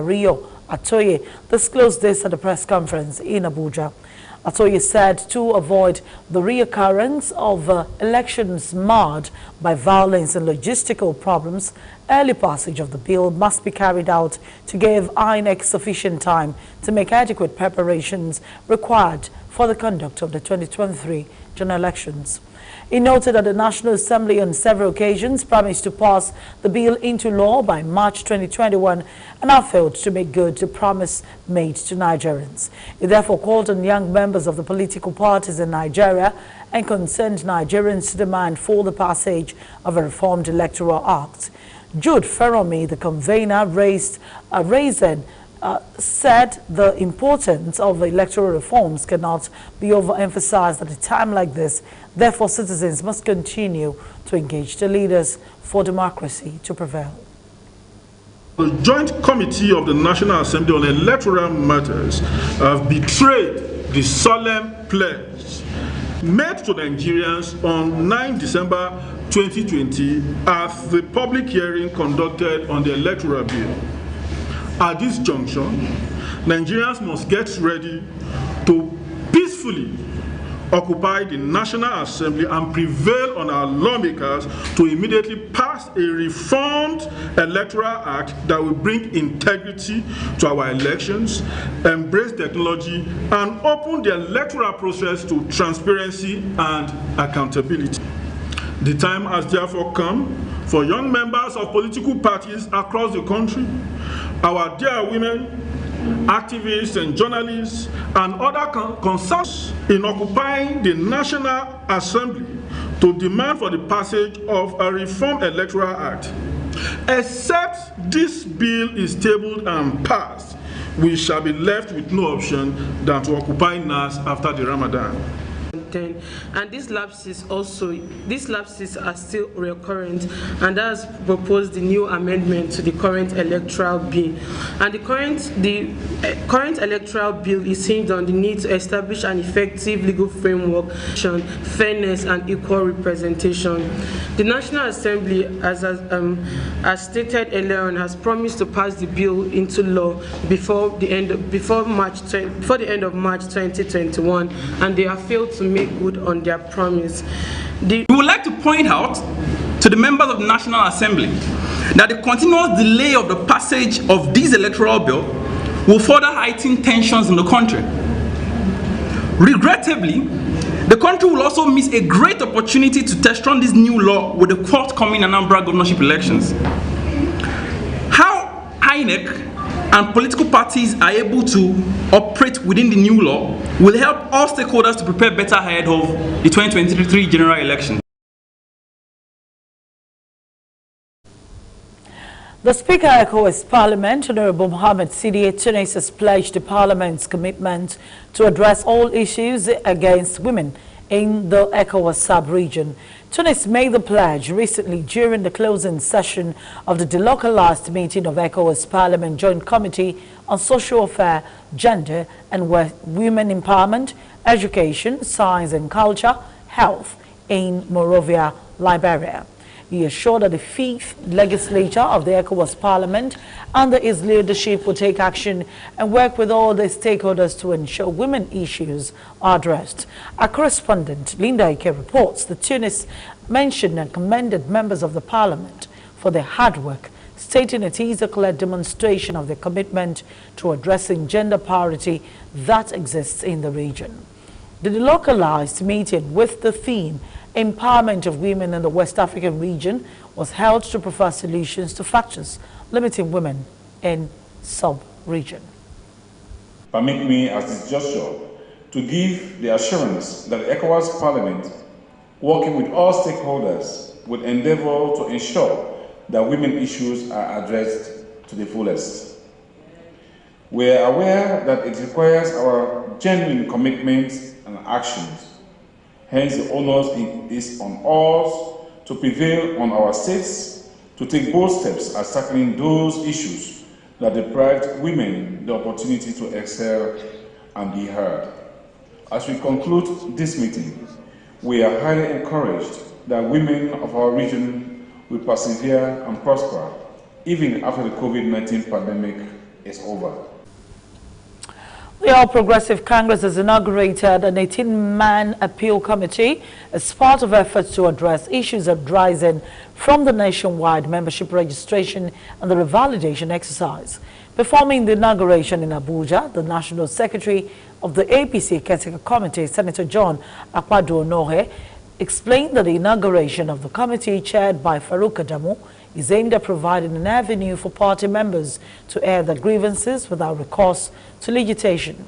Rio Atoye disclosed this at a press conference in Abuja. Atoye said to avoid the reoccurrence of elections marred by violence and logistical problems, early passage of the bill must be carried out to give INEC sufficient time to make adequate preparations required for the conduct of the 2023 general elections. He noted that the National Assembly on several occasions promised to pass the bill into law by March 2021 and have failed to make good the promise made to Nigerians. He therefore called on young members of the political parties in Nigeria and concerned Nigerians to demand for the passage of a reformed electoral act. Jude Feromi, the convener, said the importance of electoral reforms cannot be overemphasized at a time like this. Therefore, citizens must continue to engage the leaders for democracy to prevail. The Joint Committee of the National Assembly on Electoral Matters have betrayed the solemn pledge made to Nigerians on 9 December 2020 at the public hearing conducted on the electoral bill. At this junction, Nigerians must get ready to peacefully occupy the National Assembly and prevail on our lawmakers to immediately pass a reformed electoral act that will bring integrity to our elections, embrace technology, and open the electoral process to transparency and accountability. The time has therefore come for young members of political parties across the country, our dear women, activists and journalists, and other concerns in occupying the National Assembly to demand for the passage of a reformed electoral act. Except this bill is tabled and passed, we shall be left with no option than to occupy NAS after the Ramadan. And these lapses are still recurrent, and that has proposed the new amendment to the current electoral bill. And the current electoral bill is hinged on the need to establish an effective legal framework, fairness and equal representation. The National Assembly, as stated earlier on, has promised to pass the bill into law before the end of March 2021, and they have failed to make good on their promise. We would like to point out to the members of the National Assembly that the continuous delay of the passage of this electoral bill will further heighten tensions in the country. Regrettably, the country will also miss a great opportunity to test run this new law with the forthcoming Anambra governorship elections. How INEC and political parties are able to operate within the new law will help all stakeholders to prepare better ahead of the 2023 general election. The Speaker of ECOWAS Parliament, Honorable Mohamed Sidiye Tunis, has pledged the Parliament's commitment to address all issues against women in the ECOWAS sub-region. Tunis made the pledge recently during the closing session of the delocalized meeting of ECOWAS Parliament Joint Committee on Social Affairs, Gender and Women Empowerment, Education, Science and Culture, Health in Monrovia, Liberia. He assured that the 5th legislature of the ECOWAS Parliament under his leadership will take action and work with all the stakeholders to ensure women issues are addressed. Our correspondent Linda Ike reports that Tunis mentioned and commended members of the Parliament for their hard work, stating it is a clear demonstration of their commitment to addressing gender parity that exists in the region. The delocalized meeting with the theme Empowerment of Women in the West African Region was held to provide solutions to factors limiting women in sub-region. Permit me at this juncture to give the assurance that the ECOWAS Parliament, working with all stakeholders, will endeavor to ensure that women issues are addressed to the fullest. We are aware that it requires our genuine commitment and actions. Hence, the onus is on us to prevail on our states to take bold steps at tackling those issues that deprived women the opportunity to excel and be heard. As we conclude this meeting, we are highly encouraged that women of our region will persevere and prosper even after the COVID-19 pandemic is over. The All Progressive Congress has inaugurated an 18-man appeal committee as part of efforts to address issues arising from the nationwide membership registration and the revalidation exercise. Performing the inauguration in Abuja, the National Secretary of the APC Caretaker Committee, Senator John Akpado-Onohe, explained that the inauguration of the committee, chaired by Farouk Adamu, is aimed at providing an avenue for party members to air their grievances without recourse to litigation.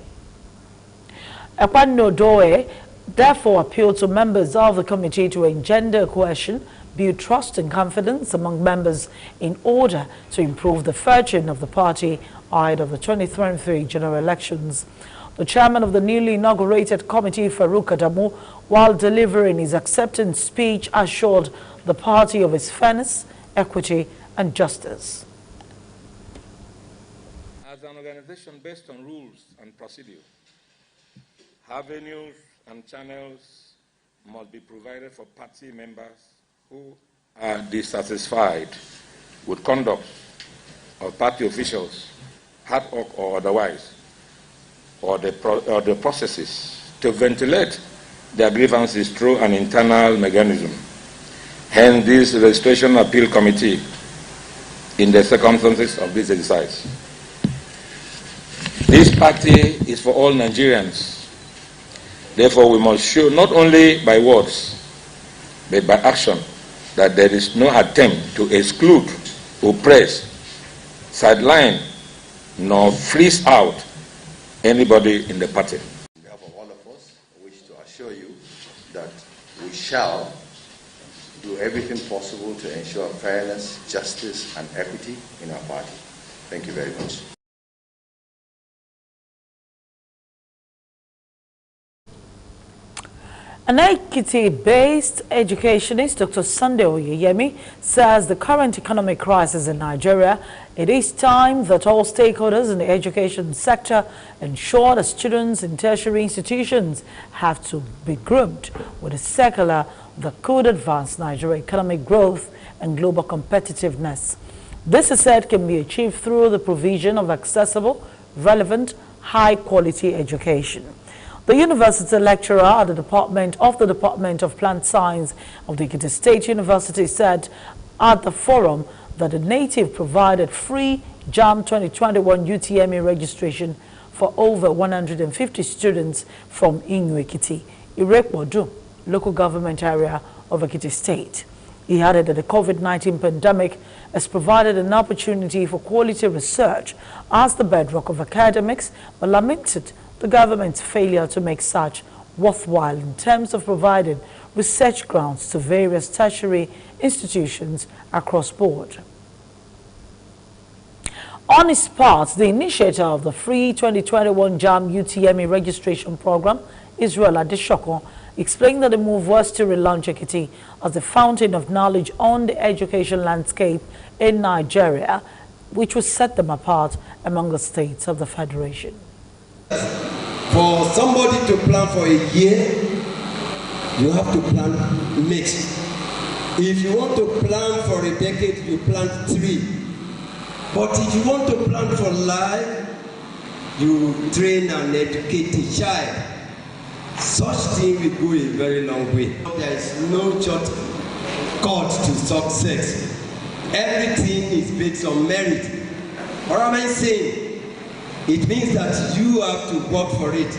Akpado-Onohe therefore appealed to members of the committee to engender cohesion, build trust and confidence among members in order to improve the fortune of the party ahead of the 2023 general elections. The chairman of the newly inaugurated committee, Farouk Adamu, while delivering his acceptance speech, assured the party of its fairness, equity and justice. As an organization based on rules and procedure, avenues and channels must be provided for party members who are dissatisfied with conduct of party officials, ad hoc or otherwise, or the processes to ventilate their grievances through an internal mechanism. Hence, this registration appeal committee, in the circumstances of this exercise. This party is for all Nigerians. Therefore, we must show not only by words, but by action, that there is no attempt to exclude, oppress, sideline, nor freeze out anybody in the party. On behalf of all of us, I wish to assure you that we shall do everything possible to ensure fairness, justice, and equity in our party. Thank you very much. An Ekiti-based educationist, Dr. Sunday Oyeyemi, says the current economic crisis in Nigeria, it is time that all stakeholders in the education sector ensure that students in tertiary institutions have to be groomed with a secular that could advance Nigeria's economic growth and global competitiveness. This, he said, can be achieved through the provision of accessible, relevant, high-quality education. The university lecturer at the Department of Plant Science of the Ekiti State University said at the forum that the native provided free JAM 2021 UTME registration for over 150 students from Inu Ekiti, Irekmodu, local government area of Ekiti State. He added that the COVID-19 pandemic has provided an opportunity for quality research as the bedrock of academics, but lamented the government's failure to make such worthwhile in terms of providing research grants to various tertiary institutions across board. On his part, the initiator of the free 2021 JAM UTME registration program, Israel Adeshoko, explained that the move was to relaunch Ekiti as a fountain of knowledge on the education landscape in Nigeria, which would set them apart among the states of the Federation. For somebody to plan for a year, you have to plan mixed. If you want to plan for a decade, you plan 3. But if you want to plan for life, you train and educate a child. Such thing will go a very long way. There is no shortcut to success. Everything is based on merit. What am I saying? It means that you have to work for it.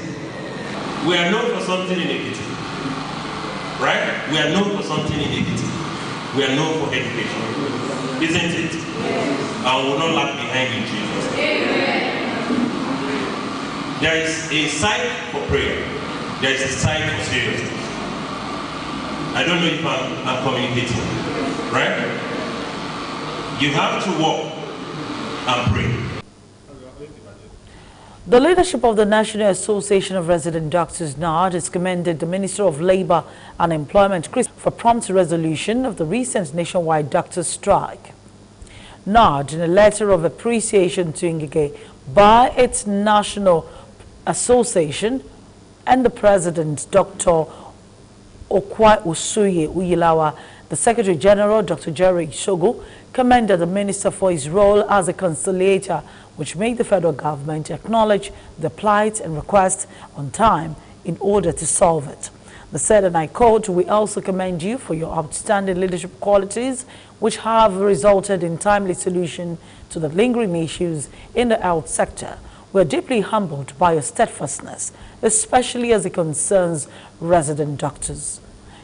We are known for something in Ekiti, right? We are known for something in Ekiti. We are known for education, isn't it? And we will not lag behind in Jesus. There is a side for prayer. There is a side for seriousness. I don't know if I'm communicating, right? You have to walk and pray. The leadership of the National Association of Resident Doctors, NARD, has commended the Minister of Labour and Employment for prompt resolution of the recent nationwide doctors' strike. NARD, in a letter of appreciation to Ngige by its National Association and the President, Dr. Okwai Usuye Uyilawa, The Secretary General, Dr. Jerry Shogo, commended the minister for his role as a conciliator, which made the federal government acknowledge the plight and request on time in order to solve it. They said, and I quote, "We also commend you for your outstanding leadership qualities, which have resulted in timely solution to the lingering issues in the health sector. We are deeply humbled by your steadfastness, especially as it concerns resident doctors.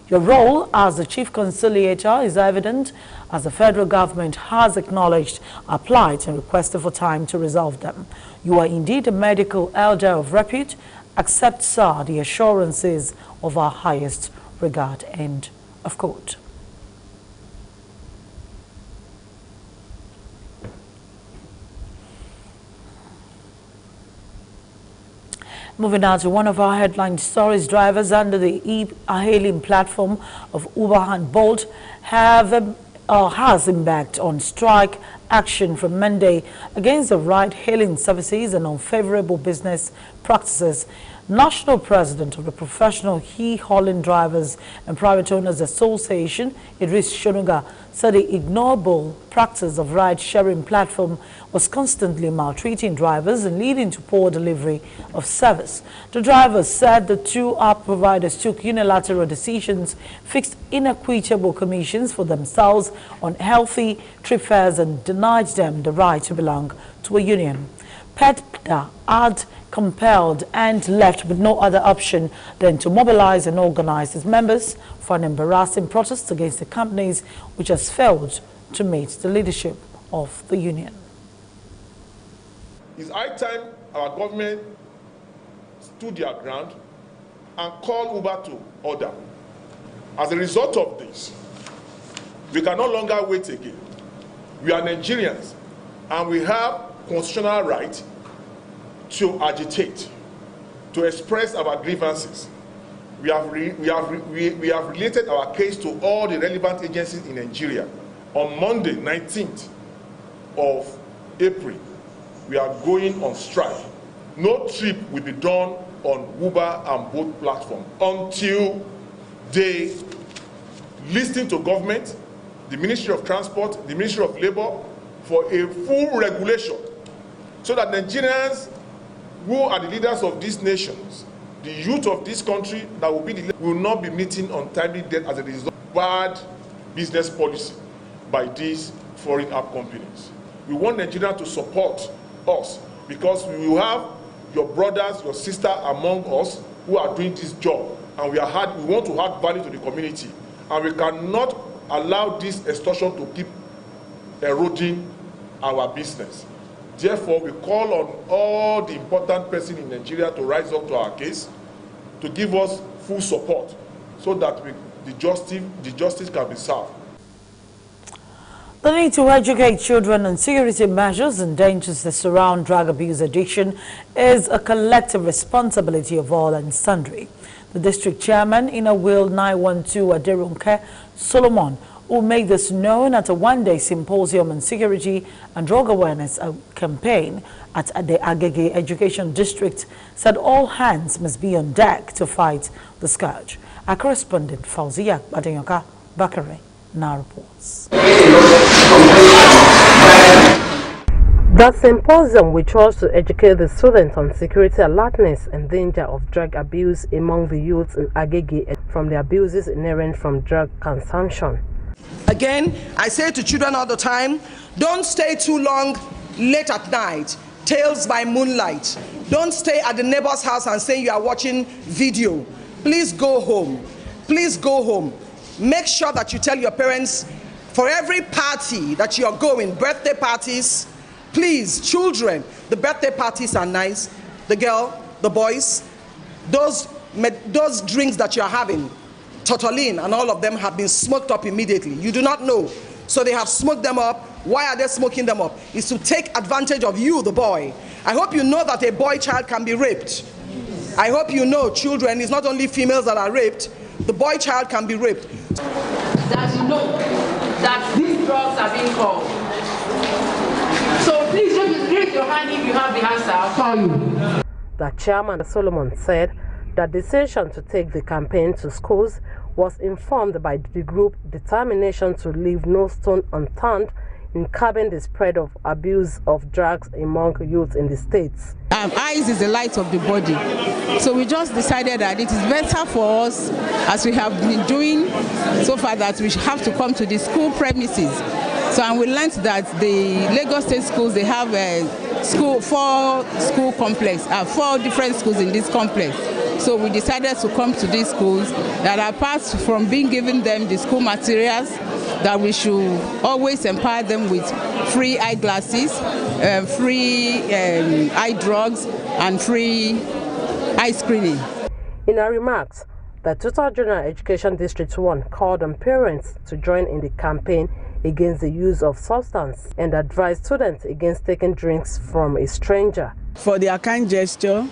Your role as the chief conciliator is evident as the federal government has acknowledged our plight and requested for time to resolve them. You are indeed a medical elder of repute. Accept, sir, the assurances of our highest regard." End of quote. Moving now to one of our headline stories, drivers under the e-hailing platform of Uber and Bolt has embarked on strike action from Monday against the ride-hailing services and unfavorable business practices. National President of the Professional E-Hauling Drivers and Private Owners Association, Idris Shonuga, said the ignoble practice of ride-sharing platform was constantly maltreating drivers and leading to poor delivery of service. The drivers said the two app providers took unilateral decisions, fixed inequitable commissions for themselves on healthy trip fares, and denied them the right to belong to a union. PEDA had compelled and left with no other option than to mobilize and organize its members for an embarrassing protest against the companies, which has failed to meet the leadership of the union. It's high time our government stood their ground and called Uber to order. As a result of this, we can no longer wait again. We are Nigerians and we have constitutional right to agitate, to express our grievances. We have related our case to all the relevant agencies in Nigeria. On Monday, 19th of April, we are going on strike. No trip will be done on Uber and Bolt platform until they listen to government, the Ministry of Transport, the Ministry of Labor, for a full regulation, so that Nigerians who are the leaders of these nations, the youth of this country that will be will not be meeting on timely debt as a result of bad business policy by these foreign app companies. We want Nigeria to support us because we will have your brothers, your sister among us who are doing this job, and we want to add value to the community, and we cannot allow this extortion to keep eroding our business. Therefore, we call on all the important persons in Nigeria to rise up to our case, to give us full support, so that the justice can be served. The need to educate children on security measures and dangers that surround drug abuse addiction is a collective responsibility of all and sundry. The district chairman in a Will 912 Aderunke Solomon, who made this known at a one-day symposium on security and drug awareness campaign at the Agege Education District, said all hands must be on deck to fight the scourge. Our correspondent Fauziya Adeyoka Bakare now reports. The symposium, which was to educate the students on security alertness and danger of drug abuse among the youths in Agege from the abuses inherent from drug consumption. Again, I say to children all the time, don't stay too long late at night, tales by moonlight. Don't stay at the neighbor's house and say you are watching video. Please go home. Please go home. Make sure that you tell your parents for every party that you are going, birthday parties, please, children, the birthday parties are nice. The girl, the boys, those drinks that you are having, Totalin and all of them have been smoked up immediately. You do not know. So they have smoked them up. Why are they smoking them up? It's to take advantage of you, the boy. I hope you know that a boy child can be raped. I hope you know, children, it's not only females that are raped. The boy child can be raped. That you know that these drugs are being called. So please just raise your hand if you have the answer. I'll call you. The chairman Solomon said that decision to take the campaign to schools was informed by the group determination to leave no stone unturned in curbing the spread of abuse of drugs among youth in the states. Eyes is the light of the body. So we just decided that it is better for us, as we have been doing so far, that we have to come to the school premises. So and we learned that the Lagos State schools, they have four different schools in this complex. So we decided to come to these schools that, apart from being given them the school materials, that we should always empower them with free eyeglasses, free eye drugs, and free eye screening. In her remarks, the Total General Education District 1 called on parents to join in the campaign against the use of substance and advised students against taking drinks from a stranger. For their kind gesture,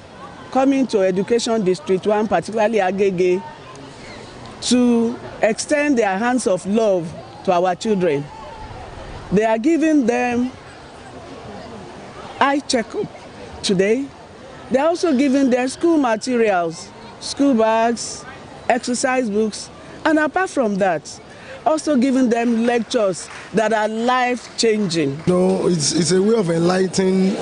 coming to Education District 1, particularly Agege, to extend their hands of love to our children. They are giving them eye checkup today. They are also giving their school materials, school bags, exercise books, and apart from that, also giving them lectures that are life-changing. No, it's a way of enlightening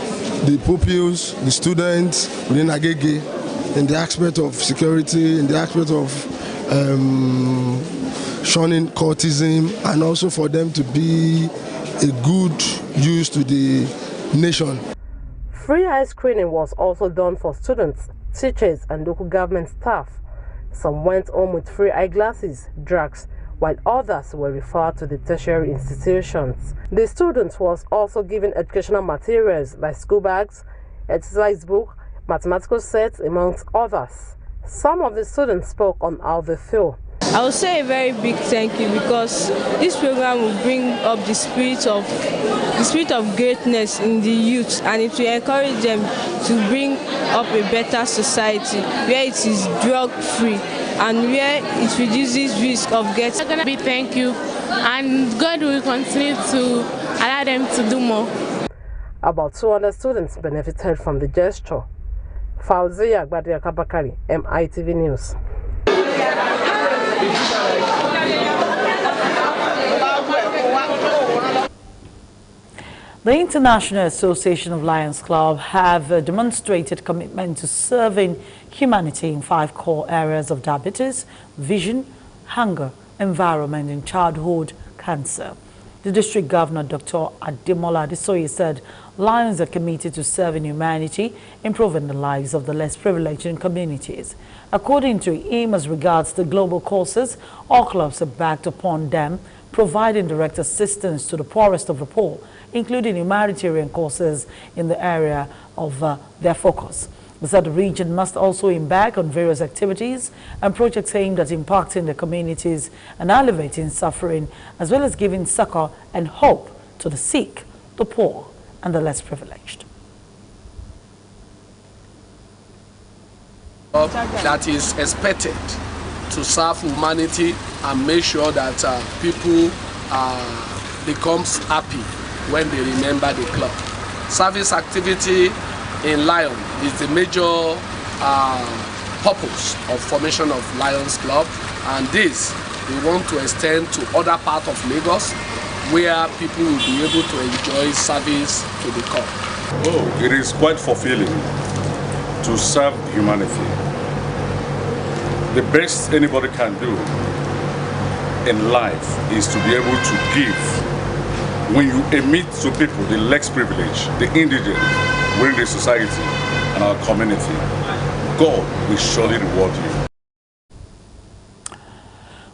the pupils, the students within Agege in the aspect of security, in the aspect of shunning cultism, and also for them to be a good use to the nation. Free eye screening was also done for students, teachers, and local government staff. Some went home with free eyeglasses, drugs, while others were referred to the tertiary institutions. The students was also given educational materials like school bags, exercise book, mathematical sets, amongst others. Some of the students spoke on how they feel. I would say a very big thank you, because this program will bring up the spirit of greatness in the youth, and it will encourage them to bring up a better society where it is drug-free and where it reduces risk of getting. It's going to be thank you, and God will continue to allow them to do more. About 200 students benefited from the gesture. Fauzia Gbadia Kabakari, MITV News. The International Association of Lions Club have demonstrated commitment to serving humanity in 5 core areas of diabetes, vision, hunger, environment, and childhood cancer. The district governor, Dr. Ademola Adesoye, said Lions are committed to serving humanity, improving the lives of the less privileged in communities. According to him, as regards the global causes, all clubs are backed upon them, providing direct assistance to the poorest of the poor, including humanitarian causes in the area of their focus. He said the region must also embark on various activities and projects aimed at impacting the communities and alleviating suffering, as well as giving succor and hope to the sick, the poor, and the less privileged. That is expected to serve humanity and make sure that people becomes happy when they remember the club. Service activity in Lion is the major purpose of formation of Lions Club, and this we want to extend to other parts of Lagos where people will be able to enjoy service to the club. Oh, it is quite fulfilling to serve humanity. The best anybody can do in life is to be able to give. When you emit to people, the less privileged, the indigent, within the society and our community, God will surely reward you.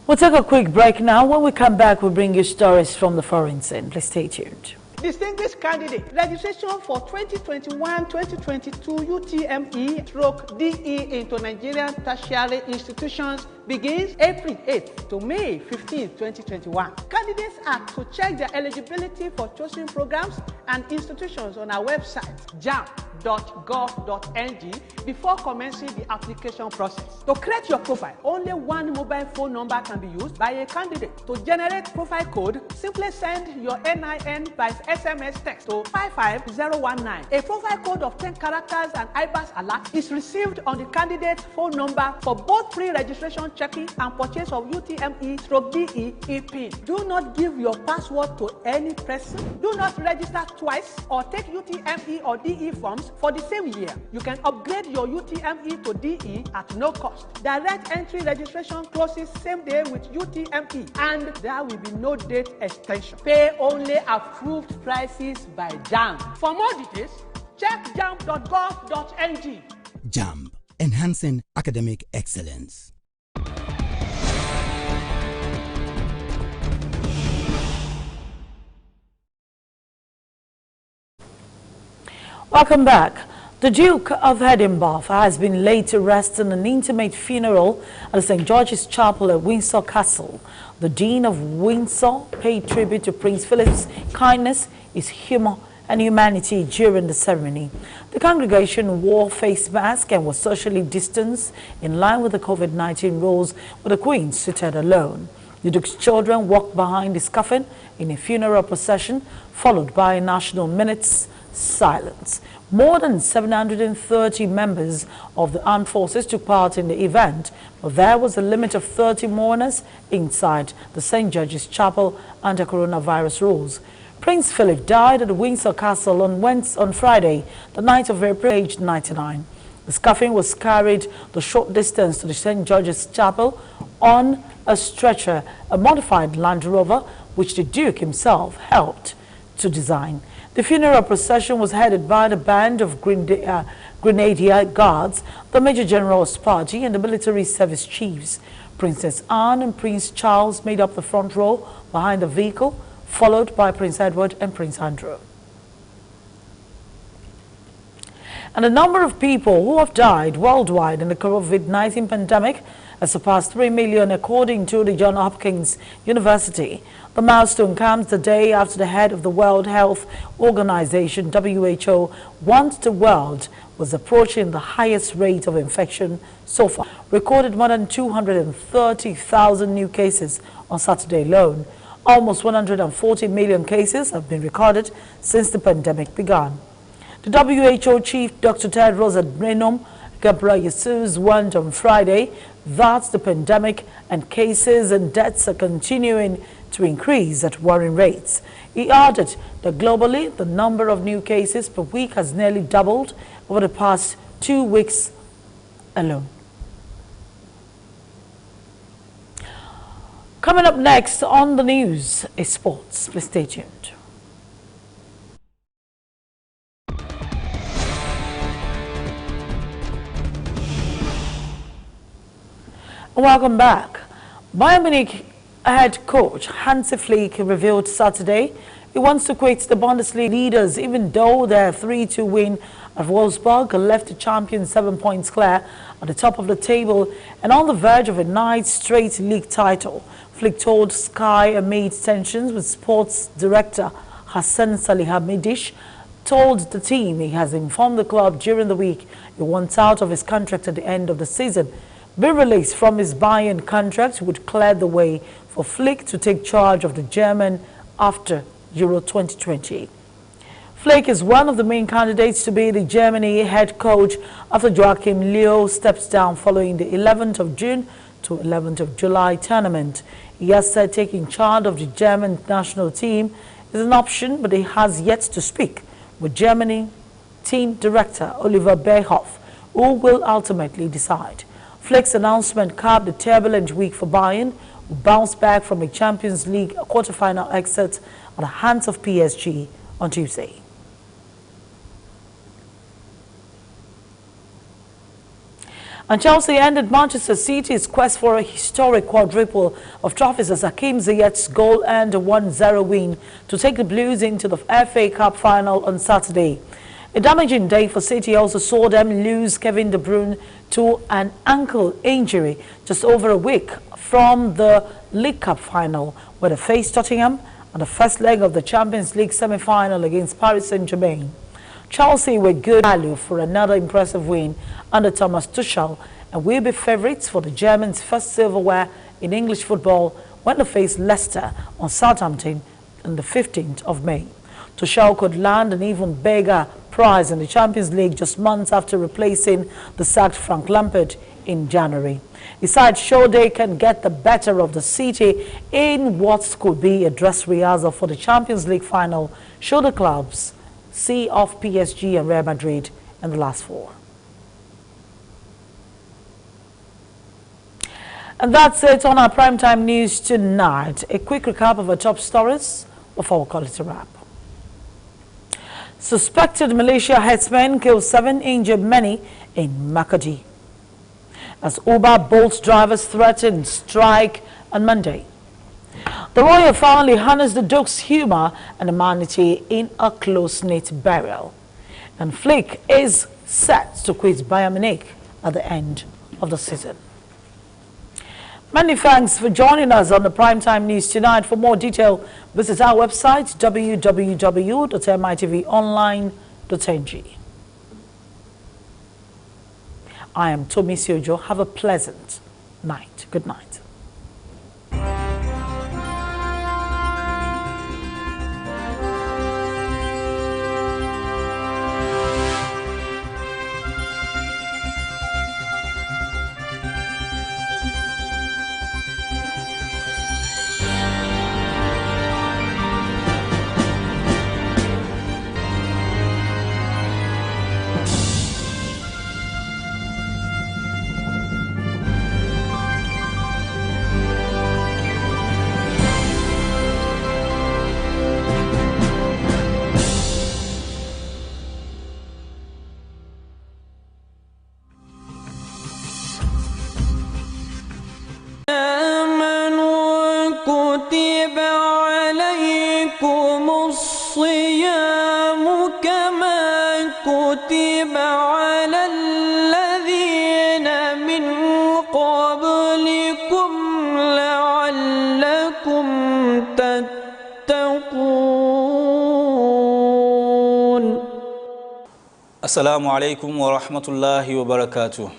We'll take a quick break now. When we come back, we'll bring you stories from the foreign scene. Please stay tuned. Distinguished candidate, registration for 2021-2022 UTME/DE into Nigerian tertiary institutions begins April 8th to May 15th, 2021. Candidates are to check their eligibility for chosen programs and institutions on our website, jamb.gov.ng, before commencing the application process. To create your profile, only one mobile phone number can be used by a candidate. To generate profile code, simply send your NIN by SMS text to 55019. A profile code of 10 characters and IBAS alert is received on the candidate's phone number for both pre-registration checking and purchase of UTME/DE e-PIN. Do not give your password to any person. Do not register twice or take UTME or DE forms for the same year. You can upgrade your UTME to DE at no cost. Direct entry registration closes same day with UTME, and there will be no date extension. Pay only approved prices by JAMB. For more details, check jamb.gov.ng. JAMB, enhancing academic excellence. Welcome back. The Duke of Edinburgh has been laid to rest in an intimate funeral at the St. George's Chapel at Windsor Castle. The Dean of Windsor paid tribute to Prince Philip's kindness, his humor, and humanity during the ceremony. The congregation wore face masks and was socially distanced in line with the COVID-19 rules, with the Queen seated alone. The Duke's children walked behind his coffin in a funeral procession, followed by a national minute's silence. More than 730 members of the armed forces took part in the event, but there was a limit of 30 mourners inside the St. George's Chapel under coronavirus rules. Prince Philip died at the Windsor Castle on Friday, the 9th of April, aged 99. His coffin was carried the short distance to the St. George's Chapel on a stretcher, a modified Land Rover, which the Duke himself helped to design. The funeral procession was headed by the band of Grenadier Guards, the Major General's party, and the military service chiefs. Princess Anne and Prince Charles made up the front row behind the vehicle, followed by Prince Edward and Prince Andrew. And the number of people who have died worldwide in the COVID-19 pandemic has surpassed 3 million, according to the Johns Hopkins University. The milestone comes the day after the head of the World Health Organization, WHO, warned the world was approaching the highest rate of infection so far, recorded more than 230,000 new cases on Saturday alone. Almost 140 million cases have been recorded since the pandemic began. The WHO chief, Dr. Tedros Adhanom Ghebreyesus, warned on Friday that the pandemic and cases and deaths are continuing to increase at worrying rates. He added that globally, the number of new cases per week has nearly doubled over the past 2 weeks alone. Coming up next on the news is sports. Please stay tuned. Welcome back. Bayern Munich head coach Hansi Flick revealed Saturday he wants to quit the Bundesliga leaders, even though their 3-2 win at Wolfsburg left the champions 7 points clear at the top of the table and on the verge of a 9th straight league title. Flick told Sky amid tensions with sports director Hassan Salihamidzic, told the team he has informed the club during the week he wants out of his contract at the end of the season. Being released from his Bayern contract would clear the way for Flick to take charge of the German after Euro 2020. Flick is one of the main candidates to be the Germany head coach after Joachim Löw steps down following the 11th of June to 11th of July tournament. He has said taking charge of the German national team is an option, but he has yet to speak with Germany team director Oliver Bierhoff, who will ultimately decide. Flick's announcement capped a turbulent week for Bayern, who bounced back from a Champions League quarter-final exit at the hands of PSG on Tuesday. And Chelsea ended Manchester City's quest for a historic quadruple of trophies as Hakim Ziyech's goal earned a 1-0 win to take the Blues into the FA Cup final on Saturday. A damaging day for City also saw them lose Kevin De Bruyne to an ankle injury just over a week from the League Cup final, where they faced Tottenham on the first leg of the Champions League semi-final against Paris Saint-Germain. Chelsea were good value for another impressive win under Thomas Tuchel and will be favourites for the Germans' first silverware in English football when they face Leicester on Southampton on the 15th of May. Tuchel could land an even bigger prize in the Champions League just months after replacing the sacked Frank Lampard in January. The side showed they can get the better of the City in what could be a dress rehearsal for the Champions League final, show the clubs see off PSG and Real Madrid in the last four. And that's it on our primetime news tonight. A quick recap of our top stories before we call it a wrap. Suspected militia headsman kills 7, injured many in Makadi. As Uber Bolt drivers threaten strike on Monday. The royal family harnessed the Duke's humor and humanity in a close-knit burial. And Flick is set to quit Bayern Munich at the end of the season. Many thanks for joining us on the Primetime News tonight. For more detail, visit our website www.mitvonline.ng. I am Tomi Siojo. Have a pleasant night. Good night. Assalamu alaikum wa rahmatullahi wa barakatuh.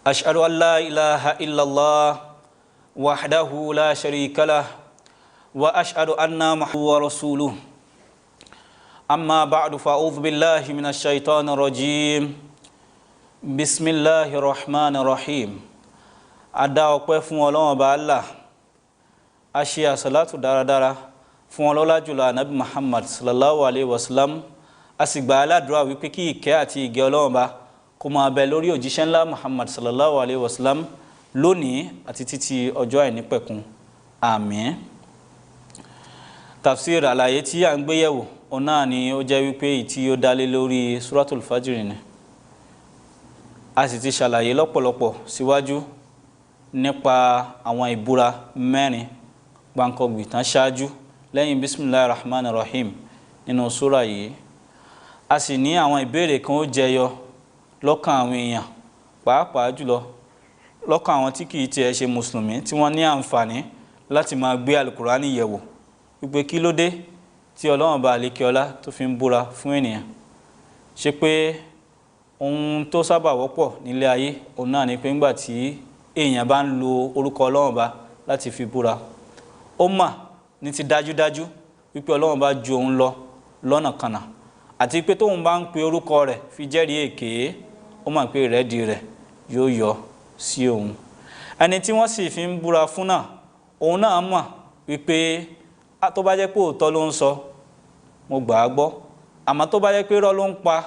Ashhadu an la ilaha illallah wahdahu la sharika lah wa ashhadu anna Muhammadan wa rasuluh. Amma ba'du, fa'udhu billahi minash shaitanir rajim. Bismillahir rahmanir rahim. Ada ọpẹ́ fún Ọlọ́run Ọba Allah. A ṣe àsàlátù dáradára fún ọlọ́lá jùlọ Ànábì Muhammad sallallahu alaihi wasallam. Asigba aládùúrà wípé kí ìkẹ́ àti ìgẹ́ Ọlọ́run bá kó máa bẹ lórí òjíṣẹ́ ńlá Muhammad sallallahu alaihi wasallam lónìí àti títí ọjọ́ àìnípẹ̀kun. Àmín. Tafsir àlàyé tí à ń gbé yẹ̀wò ọ̀nà ni ó jẹ́ wípé tí ó dálé lórí Suratul Fajr ni. A sì ti ṣàlàyé lọ́pọ̀lọpọ̀ síwájú nípa àwọn ìbúra mẹ́rin gbàǹkọ̀gbì tán ṣáájú lẹ́yìn Bismillahir Rahmanir Rahim nínú sura yìí. A sì ní àwọn ìbéèrè kan ó jẹyọ lọ́kàn àwọn èèyàn pàápàá jùlọ lọ́kàn àwọn tí kìí tiẹ̀ ṣe mùsùlùmí tí wọ́n ní àǹfààní láti máa gbé alukurani yẹ̀wò wípé kí ló dé tí Ọlọ́run bá àlékè ọlá tó fi ń búra fún ènìyàn. Ṣé pé ohun tó sábà wọ́pọ̀ nílé ayé òun náà ni pé ńgbà tí èèyàn bá ń lo orúkọ Ọlọ́run bá láti fi búra, ó mà ní ti dájúdájú wípé Ọlọ́run bá ju òun lọ lọ́nà kanà, àti pé tóun bá ń pe orúkọ rẹ̀ fi jẹ́rìí èké, ó mọ̀ pé ìrẹ́dì rẹ̀ yóò yọ sí òun. Ẹni tí wọ́n sì fi ń búra fún náà, òun náà mọ̀ wípé tó bá jẹ́ pé òótọ́ ló ń sọ, mo gbà á gbọ́, àmọ́ tó bá jẹ́ pé irọ́ ló ń pa,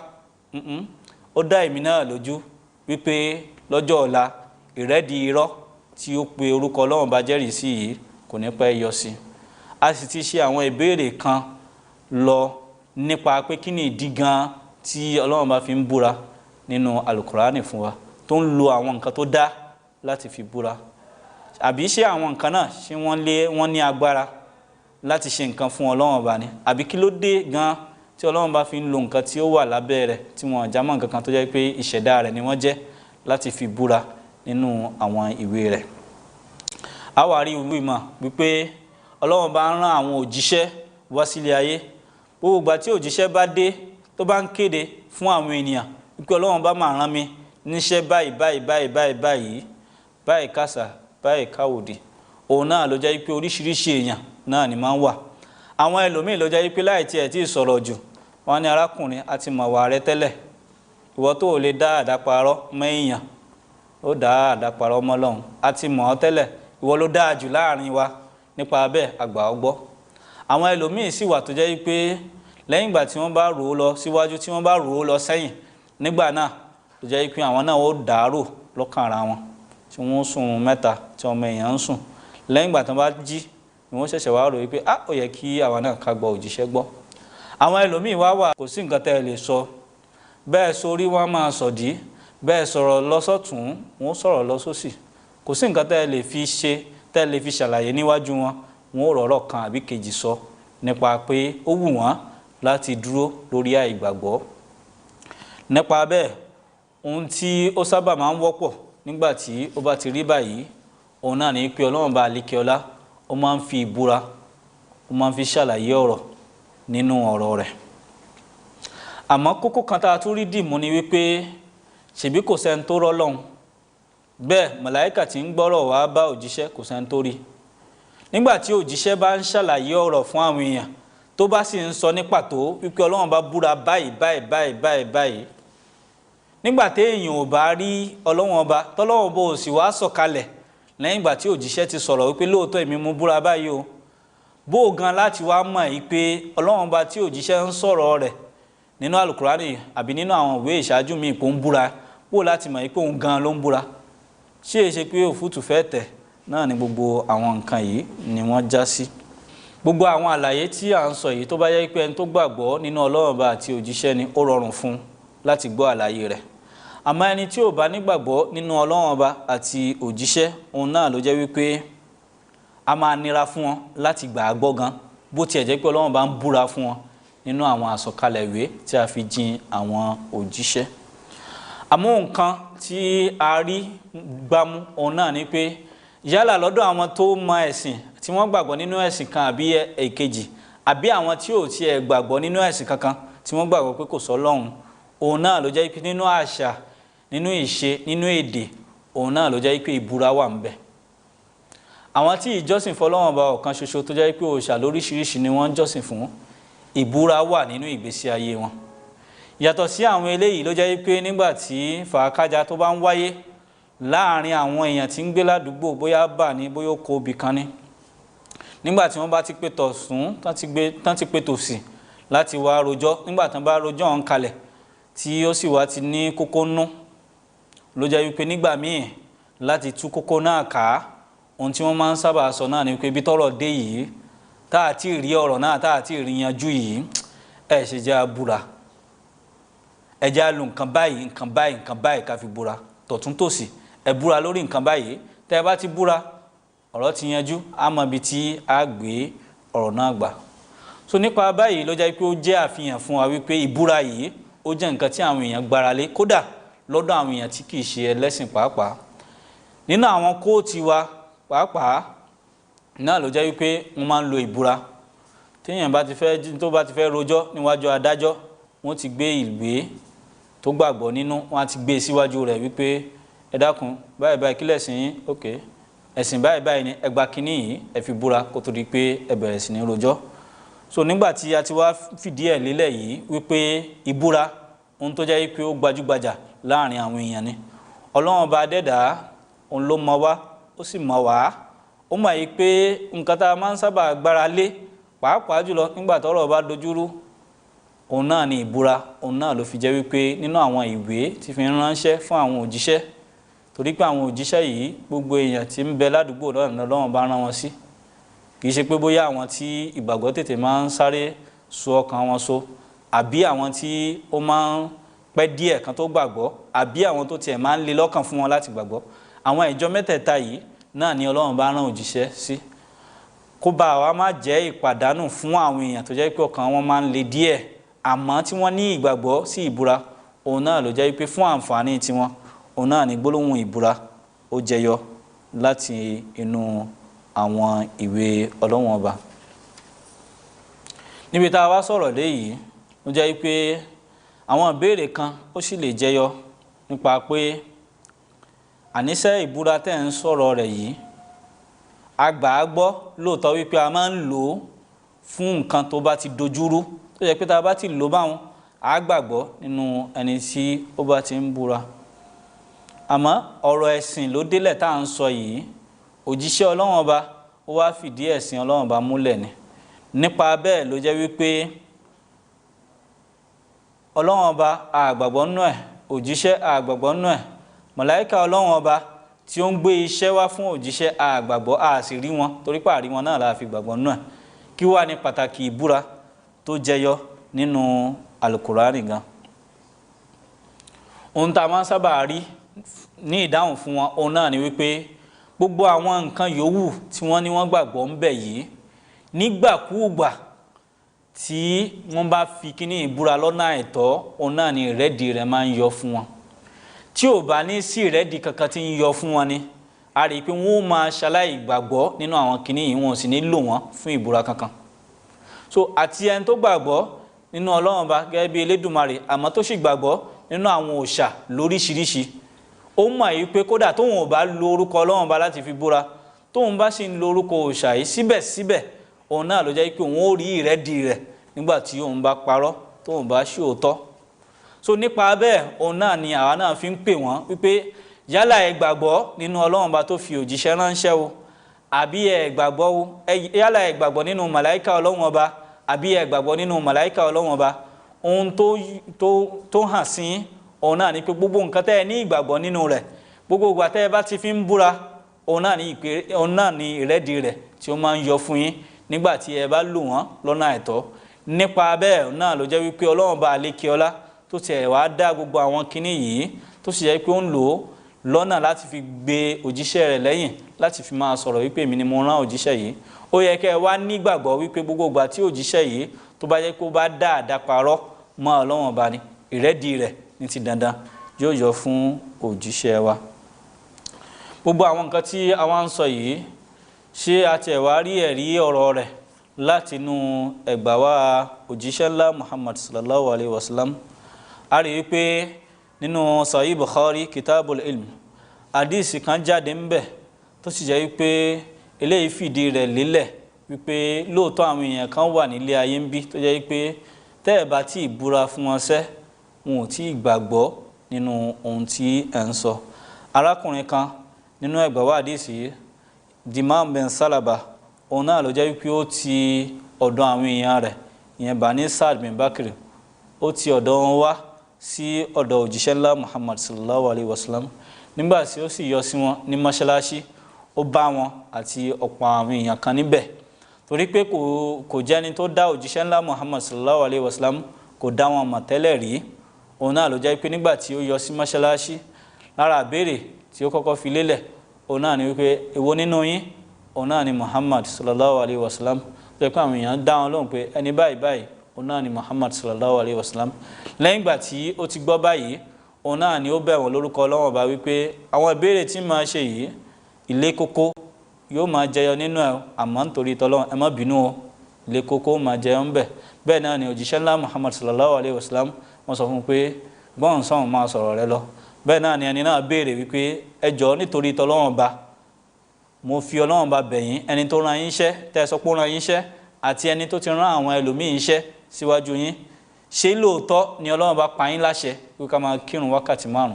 ó dá èmi náà lójú wípé lọ́jọ́ ọ̀la ìrẹ́dì irọ́ tí ó pe orúkọ Ọlọ́run bá jẹ́rìí sí yìí kò ní pẹ́ yọ sí. A sì ti ṣe àwọn ìbéèrè kan lọ nípa pé kí ni ìdí gan tí Ọlọ́run bá fi ń búra nínú alukurani fún wa, tó ń lo àwọn nǹkan tó dá láti fi búra. Àbí ṣé àwọn nǹkan náà ṣé wọ́n ní agbára láti ṣe nǹkan fún Ọlọ́run bá ní, àbí kí ló dé gan tí Ọlọ́run bá fi ń lo nǹkan tí ó wà lábẹ́ rẹ̀ tí wọ́n já mọ́ nǹkan kan tó jẹ́ pé ìṣẹ̀dá rẹ̀ ni wọ́n jẹ́ láti fi búra nínú àwọn ìwé rẹ̀. A wá rí ìwé ìmọ̀ wípé Ọlọ́run bá ń rán àwọn òjíṣẹ́ wá sílé ayé. Gbogbo ìgbà tí òjíṣẹ́ bá dé tó bá ń kéde fún àwọn ènìyàn wípé Ọlọ́run bá máa rán mi níṣẹ́ báyìí kásà báyìí káwòdì, òun náà ló jẹ́ wípé oríṣiríṣi èèyàn náà ni máa ń wà. Àwọn ẹlòmíì ló jẹ́ wípé láì tiẹ̀ tí ì sọ̀rọ̀ jù wọ́n ní arákùnrin àti mọ̀wà rẹ tẹ́lẹ̀ ìwọ tó lè dá àdáparọ́ mọ́ èèyàn ó dá àdáparọ́ mọ́ Ọlọ́run àti mọ̀ ọ́ tẹ́lẹ̀ ìwọ ló dáa jù láàrin wa nípa bẹ́ẹ̀ àgbà ọgbọ́. Àwọn ẹlòmíì sì wà tó jẹ́ wípé lẹ́yìn ìgbà tí wọ́n bá rò ó lọ síwájú tí wọ́n bá rò ó lọ sẹ́yìn nígbà náà tó jẹ́ wípé àwọn náà ó dàárò lọ́kàn ara wọn tí wọ́n sùn mẹ́ta tí ọmọ èèyàn ń sùn lẹ́yìn ìgbà tí wọ́n bá jí ni wọ́n ṣẹ̀ṣẹ̀ wá rò wípé ó yẹ kí àwọn náà ká gba òjíṣẹ́ gbọ́. Àwọn ẹlòmíì wà kò sí nǹkan tẹ́ ẹ lè sọ bẹ́ẹ̀ sórí wọn máa sọ̀dí bẹ́ẹ̀ sọ̀rọ̀ lọ́sọ̀tún wọn sọ̀rọ̀ lọ́sọ̀sì kò sí nǹkan tẹ́ ẹ lè fi ṣe tẹ́ ẹ lè fi ṣàlàyé níwájú wọn wọn ò rọ̀rọ̀ kan àbí kejì sọ nípa pé ó wù wọ́n láti dúró lórí àìgbàgbọ́. Nípa bẹ́ẹ̀ ohun tí ó sábà máa ń wọ́pọ̀ nígbà tí ó bá ti rí báyìí òun náà ní pé Ọlọ́run bá àlékè ọlá ó máa ń fi ìbúra ó máa ń fi ṣàlàyé ọ̀rọ̀ nínú ọ̀rọ̀ rẹ̀. Àmọ́ kókó kan tá a tún rí dìmú ni wípé ṣèbí kò sẹ́ni tó rọ́ Ọlọ́run bẹ́ẹ̀ màláíkà tí ń gbọ́rọ̀ wá bá òjíṣẹ́ kò sẹ́ni tó rí. Nígbà tí òjíṣẹ́ bá ń ṣàlàyé ọ̀rọ̀ fún àwọn èèyàn tó bá sì ń sọ ní pàtó wípé Ọlọ́run bá búra báyìí báyìí báyìí báyìí báyìí nígbà tí èèyàn ò bá rí Ọlọ́run ọba tọ́lọ́run bó ò sì wá sọ̀kalẹ̀ lẹ́yìn ìgbà tí òjíṣẹ́ ti sọ̀rọ̀ wípé lóòótọ́ èmi mú búra báyìí o bó o gan láti wá mọ̀ yìí pé Ọlọ́run ọba tí òjíṣẹ́ ń sọ̀rọ̀ rẹ̀ nínú àlùkùránì àbí nínú àwọn ìwé ìṣáájú mi pò ń búra bó o láti mọ̀ yìí pé òun gan ló ń búra ṣé é ṣe pé òfútù fẹ́ tẹ̀ náà ni gbogbo àwọn nǹkan yìí ni wọ́n já sí. Gbogbo àwọn àlàyé tí à ń sọ yìí tó bá yẹ pé ẹni tó gbàgbọ́ nínú Ọlọ́run ọba àti òjíṣẹ́ ni ó rọrùn fún láti gbọ́ àlàyé rẹ̀. Àmọ́ ẹni tí ò bá nígbàgbọ́ nínú Ọlọ́run ọba àti òjíṣẹ́ òun náà ló jẹ́ wípé a máa nira fún wọn láti gbà á gbọ́ gan bó tiẹ̀ jẹ́ pé Ọlọ́run bá ń búra fún wọn nínú àwọn àsọ̀kalẹ̀ ìwé tí a fi jin àwọn òjíṣẹ́. Àmọ́ nǹkan tí a rí gbámú òun náà ni pé yálà lọ́dọ̀ àwọn tó mọ ẹ̀sìn tí wọ́n gbàgbọ́ nínú ẹ̀sìn kan àbí èkejì àbí àwọn tí ò tiẹ̀ gbàgbọ́ nínú ẹ̀sìn kankan tí wọ́n gbàgbọ́ pé kò sọ Ọlọ́run òun náà ló jẹ́ pé nínú àṣà nínú ìṣe nínú èdè òun náà ló jẹ́ pé ìbúra wà ń bẹ. Àwọn tí ìjọsìn fọ́lọ́run ọba ọ̀kan ṣoṣo tó jẹ́ pé òòṣà lóríṣiríṣi ni wọ́n ń jọ́sìn fún ìbúra wà nínú ìgbésí ayé wọn. Yàtọ̀ sí àwọn eléyìí ló jẹ́ pé nígbà tí fàákájà tó bá ń wáyé láàrin àwọn èèyàn tí ń gbé ládùúgbò bóyá bà ní bóyá ó kó obì kan ní nígbà tí wọ́n bá ti pé tọ̀sún tán ti pé tòsì láti wá rojọ́ nígbà tán bá rojọ́ ọ̀hún kalẹ̀ tí ó sì wá ti ní kókó nú ló jẹ́ wípé nígbà míì láti tú kókó náà ká ohun tí wọ́n máa ń sábà sọ náà ni pé ibi tọ́rọ̀ dé yìí tá à ti rí ọ̀rọ̀ náà tá à ti rí yanjú yìí ẹ̀ ṣe jẹ́ abúra ẹ jẹ́ àlù nǹkan báyìí nǹkan báyìí nǹkan báyìí ká fi búra tọ̀tún tòsì ẹ búra lórí nǹkan báyìí tẹ́ ẹ bá ti búra ọ̀rọ̀ ti yanjú á mọ ibi tí a gbé ọ̀rọ̀ náà gbà. So nípa báyìí ló jẹ́ pé ó jẹ́ àfihàn fún wa wípé ìbúra yìí ó jẹ́ nǹkan tí àwọn èèyàn gbára lé kódà lọ́dọ̀ àwọn èèyàn tí kì í ṣe ẹlẹ́sìn pàápàá. Nínú àwọn kóòtù wa pàápàá náà ló jẹ́ wípé wọ́n máa ń lo ìbúra téèyàn bá ti fẹ́ rojọ́ níwájú adájọ́ wọ́n ti gbé ìwé tó gbàgbọ́ nínú wọ́n á ti gbé síwájú rẹ̀ wípé ẹ dákun báyìí báyìí kílẹ̀ sí yín okay ẹ̀sìn báyìí báyìí ni ẹ gba kínní yìí ẹ fi búra kó tó di pé ẹ bẹ̀rẹ̀ sí ní rojọ́. So nígbà tí a ti wá fìdí ẹ̀ lélẹ̀ yìí wípé ìbúra ohun tó jẹ́ wípé ó gbajúgbajà láàrin àwọn èèyàn ni Ọlọ́run ọba dẹ́dàá òun ló mọ wá ó sì mọ wá ó mọ̀ yìí pé nǹkan tá a máa ń sábà gbára lé pàápàá jùlọ nígbà tọ́rọ̀ bá dojúrú òun náà ni ìbúra òun náà ló fi jẹ́ wípé nínú àwọn ìwé tí fi ń ránṣẹ́ fún àwọn òjíṣẹ́ torí pé àwọn òjíṣẹ́ yìí gbogbo èèyàn tí ń bẹ ládùúgbò náà lọ́wọ́n bá rán wọn sí kì í ṣe pé bóyá àwọn tí ìgbàgbọ́ tètè máa ń sáré so ọkàn wọn so àbí àwọn tí ó máa ń pẹ́ díẹ̀ kan tó gbàgbọ́ àbí àwọn tó tiẹ̀ máa ń le lọ́kàn fún wọn láti gbàgbọ́ àwọn ìjọ mẹ́tẹ̀ẹ̀ta yìí náà ni Ọlọ́run bá rán òjíṣẹ́ sí kó bá wa má jẹ́ ìpàdánù fún àwọn èèyàn tó jẹ́ pé ọkàn wọn máa ń le díẹ̀ àmọ́ tí wọ́n ní ìgbàgbọ́ sí ìbúra òun náà ló jẹ́ pé fún àǹfààní tiwọn òun náà ní gbólóhùn ìbúra ó jẹyọ láti inú àwọn ìwé Ọlọ́run ọba. Níbi tá a wá sọ̀rọ̀ dé yìí ó jẹ́ pé àwọn ìbéèrè kan ó sì lè jẹyọ nípa pé àníṣe ìbúra tẹ́ ń sọ̀rọ̀ rẹ̀ yìí a gbà á gbọ́ lóòótọ́ wípé a máa ń lò ó fún nǹkan tó bá ti dojúrú tó yẹ pé tá a bá ti lò báwọn a gbàgbọ́ nínú ẹni tí ó bá ti ń búra. Àmọ́ ọ̀rọ̀ ẹ̀sìn ló délẹ̀ tá à ń sọ yìí, òjíṣẹ́ Ọlọ́run Ọba ó wá fìdí ẹ̀sìn Ọlọ́run Ọba múlẹ̀ ni. Nípa bẹ́ẹ̀ ló jẹ́ wípé Ọlọ́run Ọba àgbàgbọ́ nínú ẹ̀, òjíṣẹ́ àgbàgbọ́ nínú ẹ̀, màláíkà Ọlọ́run Ọba tí ó ń gbé iṣẹ́ wá fún òjíṣẹ́ àgbàgbọ́ àsì rí wọn torí pé àrí wọn náà la fi gbàgbọ́ nínú ẹ̀. Kí wá ní pàtàkì ìbúra tó jẹyọ nínú Al-Qur'ani gan? Ohun tá a máa ń sábà rí ní ìdáhùn fún wọn òun náà ni wípé gbogbo àwọn nǹkan yòówù tí wọ́n ní wọ́n gbàgbọ́ ń bẹ yìí nígbàkúùgbà tí wọ́n bá fi kíní ìbúra lọ́nà àìtọ́ òun náà ni ìrẹ́dì rẹ̀ máa ń yọ fún wọn. Tí ò bá ní sí ìrẹ́dì kankan tí ń yọ fún wọn ni a rí i pé wọ́n ó máa ṣaláì gbàgbọ́ nínú àwọn kíní yìí, wọn ò sì ní lò wọ́n fún ìbúra kankan. So àti ẹni tó gbàgbọ́ nínú Ọlọ́run Ọba gẹ́gẹ́ bí Elédùmarè àmọ́ tó sì gbàgbọ́ nínú àwọn òòṣà lóríṣiríṣi, ó mọ̀ yìí pé kódà tóun ò bá lo orúkọ Ọlọ́run Ọba láti fi búra, tóun bá sì ń lo orúkọ òòṣà yìí síbẹ̀síbẹ̀ òun náà ló jẹ́ pé òun ó rí ìrẹ́dì rẹ̀ nígbà tí òun bá parọ́, tóun bá ṣe òótọ́. So nípa bẹ́ẹ̀ òun náà ni àwa náà fi ń pè wọ́n wípé yálà ẹ gbàgbọ́ nínú Ọlọ́run Ọba tó fi òjíṣẹ́ ránṣẹ́ o, àbí ẹ gbàgbọ́ o, yálà ẹ gbàgbọ́ nínú màláíkà Ọlọ́run Ọba, àbí ẹ gbàgbọ́ nínú màláíkà Ọlọ́run Ọba, ohun tó hàn sí òun náà ni pé gbogbo nǹkan tẹ́ ẹ ní ìgbàgbọ́ nínú rẹ̀, gbogbo ìgbà tẹ́ ẹ bá ti fi ń búra, òun náà ni ìrẹ́dì rẹ̀ tí ó máa ń yọ fún yín nígbà tí ẹ bá lò wọ́n lọ́nà àìtọ́. Nípa bẹ́ẹ̀ náà ló jẹ́ wípé Ọlọ́run Ọba àlékè ọlá tó tiẹ̀ wá dá gbogbo àwọn kinní yìí tó sì jẹ́ pé ó ń lò ó lọ́nà láti fi gbé òjíṣẹ́ rẹ̀ lẹ́yìn, láti fi máa sọ̀rọ̀ wípé èmi ni mo rán òjíṣẹ́ yìí. Ó yẹ kẹ́ ẹ wá nígbàgbọ́ wípé gbogbo ìgbà tí òjíṣẹ́ yìí tó bá jẹ́ pé ó bá dáadáa parọ́ mọ́ Ọlọ́run Ọba ni, ìrẹ́dì rẹ̀ ní ti dandan yóò yọ fún òjíṣẹ́ wa. Gbogbo àwọn nǹkan tí a wá ń sọ yìí, ṣé a tiẹ̀ wá rí ẹ̀rí ọ̀rọ̀ rẹ̀ látinú ẹgbàá wa òjíṣẹ́ ńlá Muhammad sallallahu alayhi wa sallam? A rí i pé nínú Sahih Bukhari Kitabul Ilm hadisi kan jáde ń bẹ̀ tó sì jẹ́ wípé eléyìí fìdí rẹ̀ lélẹ̀ wípé lóòótọ́ àwọn èèyàn kan wà nílé ayé ń bí tó jẹ́ wípé tẹ́ ẹ̀ bá tí ì búra fún wọn sẹ́, wọn ò tí ì gbàgbọ́ nínú ohun tí ẹ̀ ń sọ. Arákùnrin kan nínú ẹgbàá wa hadisi Dimam bin Salaba, òun náà ló jẹ́ wípé ó ti ọ̀dọ̀ àwọn èèyàn rẹ̀, ìyẹn Bani Saad bin Bakr, ó ti ọ̀dọ̀ wọn wá sí ọ̀dọ̀ òjíṣẹ́ ńlá Muhammad sallallahu alayhi wa sallam. Nígbà tí ó sì yọ sí wọn ní mọ́ṣáláṣí, ó bá wọn àti ọ̀pọ̀ àwọn èèyàn kan níbẹ̀ torí pé kò jẹ́ni tó dá òjíṣẹ́ ńlá Muhammad sallallahu alayhi wa sallam, kò dá wọn mọ̀ tẹ́lẹ̀ rí. Òun náà ló jẹ́ pé nígbà tí ó yọ sí mọ́ṣáláṣí, lára ìbéèrè tí ó kọ́kọ́ fi lélẹ̀ òun náà ni wípé èwo nínú yín? Òun náà ni Muhammad sallallahu alayhi wa sallam. Tó jẹ́ pé àwọn èèyàn dá wọn lóhùn pé ẹni báyìí báyìí òun náà ni Muhammad sallallahu alayhi wa sallam. Lẹ́yìn ìgbà tí ó ti gbọ́ báyìí, òun náà ni ó bẹ̀ wọ́n lórúkọ Ọlọ́run Ọba wípé àwọn ìbéèrè tí máa ṣe yìí ilé kókó yóò máa jẹyọ nínú ẹ̀, àmọ́ nítorí tọ́lọ́run ẹ má bínú o, ilé kókó máa jẹyọ ń bẹ̀. Bẹ́ẹ̀ náà ni òjíṣẹ́ ńlá Muhammad sallallahu alayhi wa sallam wọ́n sọ fún un pé gbọ́n sọ̀hún máa sọ̀rọ̀ rẹ lọ. Bẹ́ẹ̀ náà ni ẹni náà béèrè wípé ẹ jọ̀ọ́ nítorí tọ́lọ́run Ọba, mo fi Ọlọ́run Ọba bẹ̀ yín, ẹni tó rán yín iṣẹ́ tẹ́ ẹ sọ pé ó rán yín iṣẹ́ àti ẹni tó ti rán àwọn ẹlòmíín iṣẹ́ síwájú yín, ṣé lóòótọ́ ni Ọlọ́run Ọba pa yín láṣẹ pé ká máa kírun wákàtí 5?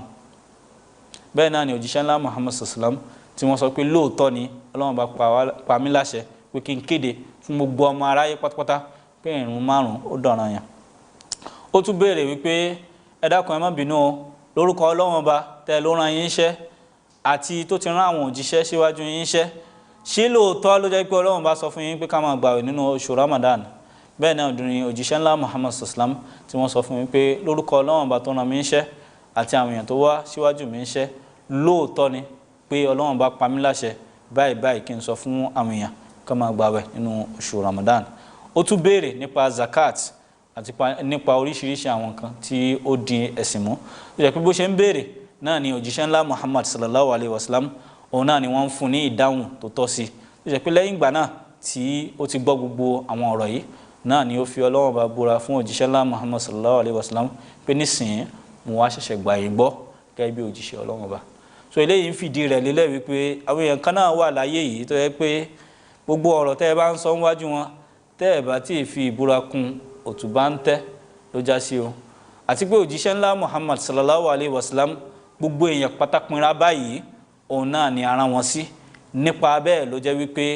Bẹ́ẹ̀ náà ni òjíṣẹ́ ńlá Muhammad sallam tí wọ́n sọ pé lóòótọ́ ni Ọlọ́run Ọba pa mí láṣẹ pé kí n kéde fún gbogbo ọmọ aráyé pátápátá pé ìrun 5 ó dọ̀ranyàn. Ó tún béèrè wípé ẹ dákun ẹ má bínú o, lórúkọ Ọlọ́run Ọba tẹ́ ló rán yín iṣẹ́ àti tó ti rán àwọn òjíṣẹ́ síwájú yín iṣẹ́, ṣé lóòótọ́ ló jẹ́ pé Ọlọ́run Ọba sọ fún yín pé ká máa gbààwẹ̀ nínú oṣù Ramadan? Bẹ́ẹ̀ náà ni òjíṣẹ́ ńlá Muhammad sallam tí wọ́n sọ fún mi pé lórúkọ Ọlọ́run Ọba tó rán mi iṣẹ́ àti àwọn èèyàn tó wá síwájú mi iṣẹ́, lóòótọ́ ni pé Ọlọ́run Ọba pa mí láṣẹ báyìí báyìí kí n sọ fún àwọn èèyàn ká máa gbààwẹ̀ nínú oṣù Ramadan. Ó tún béèrè nípa zakat àti nípa oríṣiríṣi àwọn nǹkan tí ó di ẹ̀sìn mú. Ó jẹ́ pé bó ṣe ń béèrè náà ni òjíṣẹ́ ńlá Muhammad sallallahu alayhi wa sallam òun náà ni wọ́n ń fún ní ìdáhùn tó tọ́ sí. Ó jẹ́ pé lẹ́yìn ìgbà náà tí ó ti gbọ́ gbogbo àwọn ọ̀rọ̀ yìí náà ni ó fi Ọlọ́run Ọba búra fún òjíṣẹ́ ńlá Muhammad sallallahu alayhi wa sallam pé nísìnyí mo wá ṣẹ̀ṣẹ̀ gbà yín gbọ́ gẹ́gẹ́ bí òjíṣẹ́ Ọlọ́run Ọba. So eléyìí ń fìdí rẹ̀ lélẹ̀ wípé àwọn èèyàn kan náà wà láyé yìí tó yẹ pé gbogbo ọ̀rọ̀ tẹ́ ẹ bá ń sọ níwájú wọn tẹ́ ẹ bá tí ì fi ìbúra kún òtún bá ń tẹ́ ló já sí o. àti pé òjíṣẹ́ ńlá Muhammad sallallahu alayhi wa sallam gbogbo èèyàn pátápínra báyìí òun náà ni ara wọn sí nípa bẹ́ẹ̀ ló jẹ́ wípé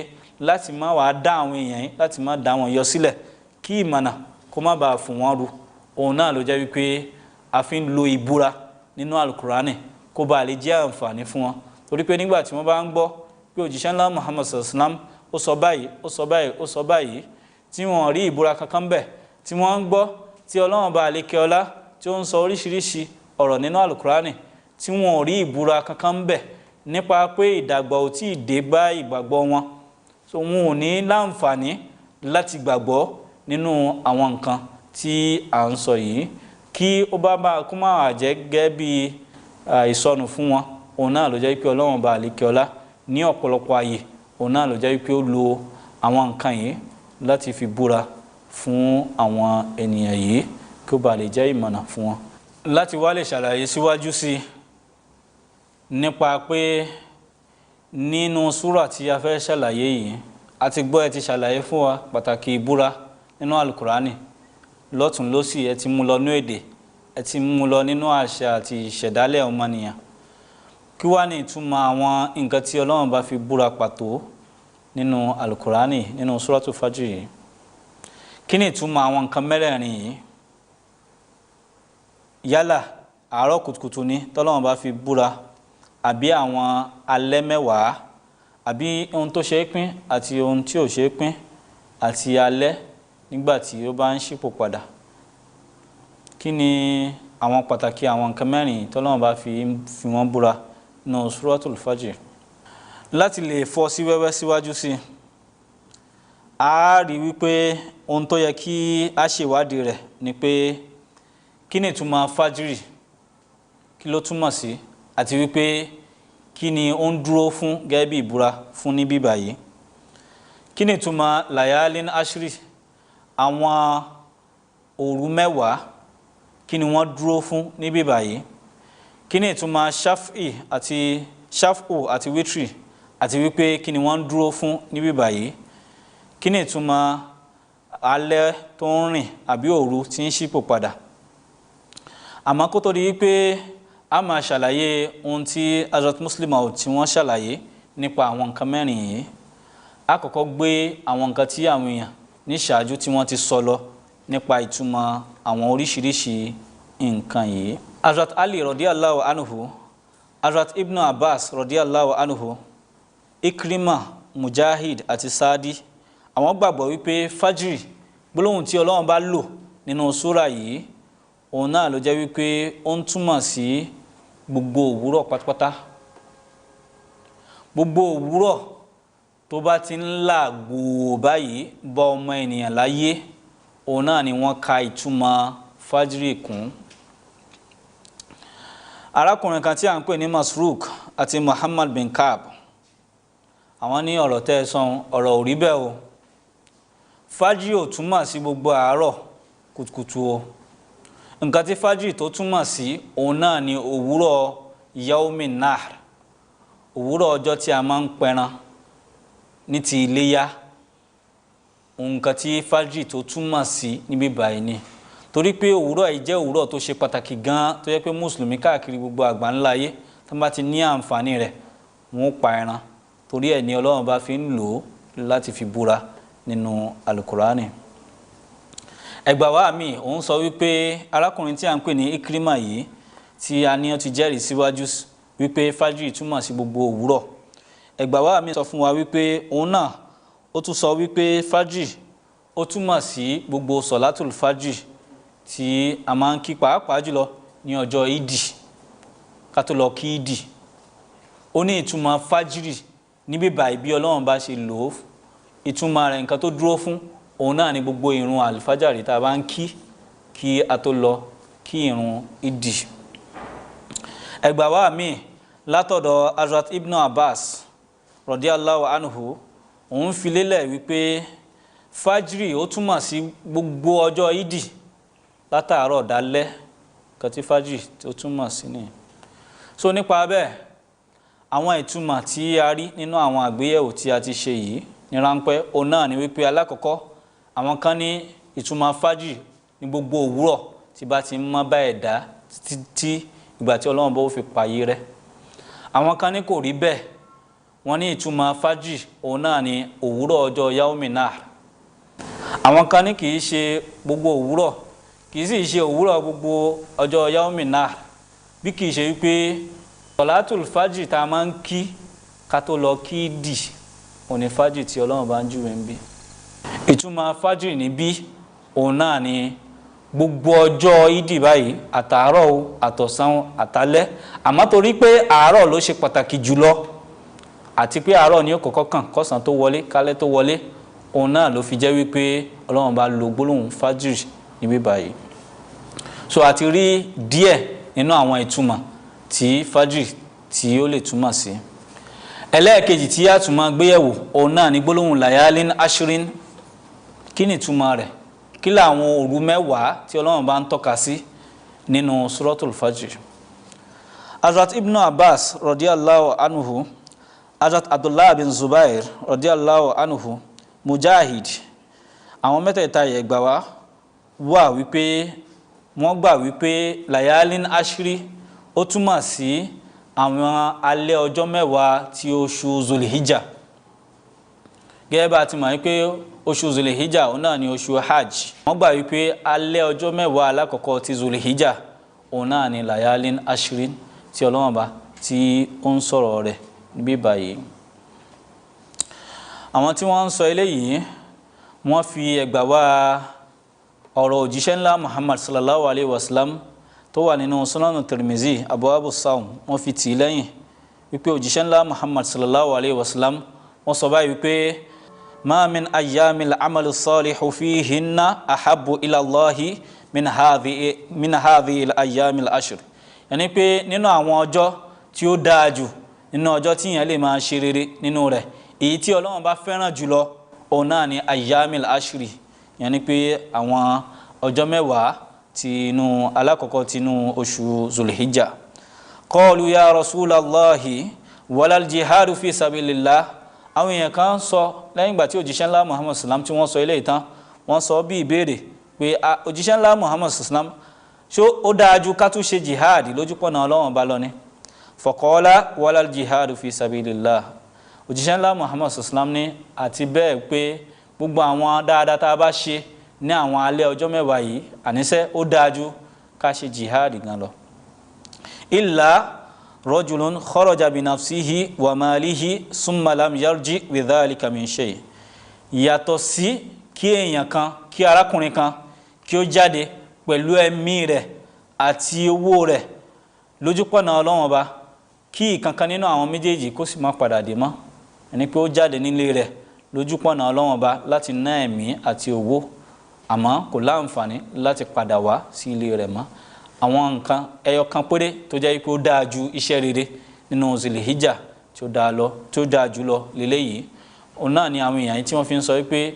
láti má wàá dá àwọn èèyàn yìí láti má dá wọn yọ sílẹ̀ kí ìmọ̀nà kó má bàa fún wọn ru òun náà ló jẹ́ wípé a fi ń lo ìbúra nínú alukurani kó bàa lè jẹ́ àǹfààní fún wọn torí pé nígbà tí wọ́n bá ń gbọ́ pé òjíṣẹ́ ńlá Muhammad sallallahu alayhi wa sallam ó sọ báyìí ó sọ báyìí ó sọ báyìí tí wọ́n rí ìbúra kankan bẹ̀ tí wọ́n ń gbọ́ tí Ọlọ́run bá lékè ọlá tí ó ń sọ oríṣiríṣi ọ̀rọ̀ nínú alukurani tí wọ́n rí ìbúra kankan bẹ̀ nípa pé ìdàgbà ò tí ì dé bá ìgbàgbọ́ wọn so wọn ò ní láǹfààní láti gbàgbọ́ nínú àwọn nǹkan tí à ń sọ yìí kí ó bá bá kó má jẹ́ gẹ́gẹ́ bí ìsọnù fún wọn òun náà ló jẹ́ pé Ọlọ́run bá lékè ọlá ní ọ̀pọ̀lọpọ̀ ààyè òun náà ló jẹ́ pé ó lo àwọn nǹkan yìí láti fi búra fún àwọn ènìyàn yìí kí ó bá lè jẹ́ ìmọ̀nà fún wọn. Láti wá lè ṣàlàyé síwájú sí nípa pé nínú súrà tí a fẹ́ ṣàlàyé yìí a ti gbọ́ ẹ ti ṣàlàyé fún wa pàtàkì ìbúra nínú alukurani lọ́tún lósì ẹ ti mú lọ nínú èdè ẹ ti mú lọ nínú àṣà àti ìṣẹ̀dálẹ̀ ọmọnìyàn kí wá ní ìtumọ̀ àwọn nǹkan tí Ọlọ́run bá fi búra pàtó nínú alukurani nínú súrátù fajr yìí kí ni ìtumọ̀ àwọn nǹkan mẹ́rẹ̀ẹ̀rin yìí yálà àárọ̀ kùtùkùtù ni tọ́lọ́run bá fi búra àbí àwọn alẹ́ mẹ́wàá àbí ohun tó ṣe é pín àti ohun tí ò ṣe é pín àti alẹ́ nígbà tí ó bá ń ṣípò padà kí ni àwọn pàtàkì àwọn nǹkan mẹ́rin tọ́lọ́run bá fi wọ́n búra nínú Suratul Fajr láti lè fọ́ sí wẹ́wẹ́ síwájú sí a rí wípé ohun tó yẹ kí a ṣèwádìí rẹ̀ ni pé kí ni ìtumọ̀ fájírì kí ló túmọ̀ sí àti wípé kí ni ó ń dúró fún gẹ́gẹ́ bí ìbúra fún ní bíbà yìí kí ni ìtumọ̀ layalin ashri àwọn òru mẹ́wàá kí ni wọ́n dúró fún ní bíbà yìí kí ni ìtumọ̀ shaf'u àti witri àti wípé kí ni wọ́n dúró fún ní bíbà yìí kí ni ìtumọ̀ alẹ́ tó ń rìn àbí òru tí ń ṣípò padà àmọ́ kó tó di wípé a máa ṣàlàyé ohun tí Hazrat Muslim tí wọ́n ṣàlàyé nípa àwọn nǹkan mẹ́rin yìí a kọ́kọ́ gbé àwọn nǹkan tí àwọn èèyàn ní ṣáájú tí wọ́n ti sọ lọ nípa ìtumọ̀ àwọn oríṣiríṣi nǹkan yìí. Hazrat Ali radiyallahu anhu, Hazrat Ibn Abbas radiyallahu anhu, Ikrima, Mujahid àti Saadi àwọn gbàgbọ́ wípé fajiri gbólóhùn tí Ọlọ́run bá lò nínú súrà yìí òun náà ló jẹ́ wípé ó ń túmọ̀ sí gbogbo òwúrọ̀ pátápátá gbogbo òwúrọ̀ tó bá ti ń làgbò báyìí bá ọmọ ènìyàn láyé òun náà ni wọ́n ka ìtumọ̀ fajiri kún. Arákùnrin kan tí a ń pè ní Masruk àti Muhammad bin Kaab àwọn ní ọ̀rọ̀ tẹ́ ẹ sọ ọ̀rọ̀ ò rí bẹ́ẹ̀ o fajiri ò túmọ̀ sí gbogbo àárọ̀ kùtùkùtù o nǹkan tí fajiri tó túmọ̀ sí òun náà ni òwúrọ̀ yaumin nahr òwúrọ̀ ọjọ́ tí a máa ń pẹran ní ti iléyá nǹkan tí fajiri tó túmọ̀ sí níbí báyìí ni torí pé òwúrọ̀ yìí jẹ́ òwúrọ̀ tó ṣe pàtàkì gan tó yẹ pé mùsùlùmí káàkiri gbogbo àgbáńlá ayé tó bá ti ní àǹfààní rẹ̀ wọ́n pa ẹran torí ẹ̀ ní Ọlọ́run bá fi ń lò ó láti fi búra nínú alukurani. Ẹgbà wa mi òun sọ wípé arákùnrin tí a ń pè ní Ikrima yìí tí a ní ó ti jẹ́rìí síwájú wípé fajiri túmọ̀ sí gbogbo òwúrọ̀. Ẹgbà wa mi sọ fún wa wípé òun náà ó tún sọ wípé fajiri ó túmọ̀ sí gbogbo sọ̀látùl fajiri tí a máa ń kí pàápàá jùlọ ní ọjọ́ ìdì ká tó lọ kí ìdì ó ní ìtumọ̀ fajiri níbí báyìí bí Ọlọ́run bá ṣe lò ó ìtumọ̀ rẹ̀ nǹkan tó dúró fún òun náà ni gbogbo ìrun àlùfájàrí tá a bá ń kí a tó lọ kí ìrun ìdì. Ẹgbà wa mi látọ̀dọ̀ Hazrat Ibn Abbas radiyallahu anhu òun fi lélẹ̀ wípé fajiri ó túmọ̀ sí gbogbo ọjọ́ ìdì látàárọ̀ dálẹ́ kan tí fajiri tó túmọ̀ sí ni. So nípa bẹ́ẹ̀ àwọn ìtumọ̀ tí a rí nínú àwọn àgbéyẹ̀wò tí a ti ṣe yìí ní ráńpẹ́ òun náà ni wípé alákọ̀ọ́kọ́ àwọn kan ní ìtumọ̀ fajiri ní gbogbo òwúrọ̀ tí bá ti mọ́ bá ẹ̀dá títí ìgbà tí Ọlọ́run bó fi payé rẹ̀. Àwọn kan ní kò rí bẹ́ẹ̀, wọ́n ní ìtumọ̀ fajr òun náà ni òwúrọ̀ ọjọ́ yaumi nahar. Àwọn kan ní kì í ṣe gbogbo òwúrọ̀, kì í sì ṣe òwúrọ̀ gbogbo ọjọ́ yaumi nahar, bí kì í ṣe wípé sọ̀látùl fajr tá a máa ń kí ká tó lọ kí dì òní fajr tí Ọlọ́run bá ń júwe ń bí. Ìtumọ̀ fajr níbí òun náà ni gbogbo ọjọ́ ìdí báyìí, àtàárọ̀ o, àtọ̀sán, àtàlẹ́, àmọ́ torí pé àárọ̀ ló ṣe pàtàkì jùlọ àti pé àárọ̀ ni ó kọ́kọ́ kàn kọ́sàn tó wọlé kálẹ́ tó wọlé, òun náà ló fi jẹ́ wípé Ọlọ́run bá lo gbólóhùn fajr níbí báyìí. So àti rí díẹ̀ nínú àwọn ìtumọ̀ tí fajr tí ó lè túmọ̀ sí. Ẹlẹ́ẹ̀kejì tí a tún máa gbéyẹ̀wò òun náà ni gbólóhùn layalin ashrin. Kí ni ìtumọ̀ rẹ̀? Kí làwọn òru mẹ́wàá tí Ọlọ́run bá ń tọ́ka sí nínú suratul fajr? Hazrat Ibn Abbas radiyallahu anhu, Hazrat Abdullah bin Zubair radiyallahu anhu, Mujahid, àwọn mẹ́tẹ̀ẹ̀ta yẹ gbà wá wípé wọ́n gbà wípé layalin ashri ó túmọ̀ sí àwọn alẹ́ ọjọ́ mẹ́wàá tí oṣù Zulhijjah. Gẹ́gẹ́ bá ti mọ̀ wípé oṣù Zulhijjah òun náà ni oṣù hajj. Wọ́n gbà wípé alẹ́ ọjọ́ mẹ́wàá alákọ̀ọ́kọ́ ti Zulhijjah òun náà ni layalin ashrin tí Ọlọ́run bá tí ó ń sọ̀rọ̀ rẹ̀ níbí báyìí. Àwọn tí wọ́n ń sọ eléyìí wọ́n fi ẹgbà wá ọ̀rọ̀ òjíṣẹ́ ńlá Muhammad sallallahu alaihi wasallam tó wà nínú Sunan Tirmizi abwabu sawm, wọ́n fi tì lẹ́yìn wípé òjíṣẹ́ ńlá Muhammad sallallahu alaihi wasallam wọ́n sọ báyìí wípé ma min ayyamil amalu salihu fihinna ahabbu ila Allahi min hadhihi al-ayyamil ashr. Yàní pé nínú àwọn ọjọ́ tí ó dáa jù nínú ọjọ́ tí yẹn lè máa ṣe rere nínú rẹ̀, èyí tí Ọlọ́run bá fẹ́ràn jùlọ òun náà ni ayyamil ashri. Yàní pé àwọn ọjọ́ mẹ́wàá tí inú alákọ̀ọ́kọ́ tí inú oṣù Zulhijjah. Qalu ya Rasulallahi walal jihadu fi sabilillah. Àwọn èèyàn kan sọ lẹ́yìn ìgbà tí òjíṣẹ́ ńlá Muhammad sallam tí wọ́n sọ ilé ìtàn, wọ́n sọ bí ìbéèrè pé òjíṣẹ́ ńlá Muhammad sallam ṣó ó dájú ká tún ṣe jihad lójúpọ̀nà Ọlọ́run bá lọ ní? Faqala walal jihadu fi sabilillah. Òjíṣẹ́ ńlá Muhammad sallam ní àti bẹ́ẹ̀ pé gbogbo àwọn dáadáa tá a bá ṣe ní àwọn alẹ́ ọjọ́ mẹ́wàá yìí, àníṣẹ́ ó dájú ká ṣe jihad gan lọ. Illa rajulun kharaja bi nafsihi wa malihi summa lam yarji bi dhalika min shay. Yàtọ̀ sí kí èèyàn kan, kí arákùnrin kan kí ó jáde pẹ̀lú ẹ̀mí rẹ̀ àti owó rẹ̀ lójúpọ̀nà Ọlọ́run Ọba, kí ìkankan nínú àwọn méjèèjì kó sì má padà dé mọ́. Ẹni pé ó jáde nílé rẹ̀ lójúpọ̀nà Ọlọ́run Ọba láti ná ẹ̀mí àti owó, àmọ́ kò láǹfààní láti padà wá sí ilé rẹ̀ mọ́. Àwọn nǹkan ẹyọ kan péré tó jẹ́ pé ó dáa ju iṣẹ́ rere nínú Zulhijjah tí ó dáa jù lọ lélẹ́yìí. Òun náà ni àwọn èèyàn tí wọ́n fi ń sọ wípé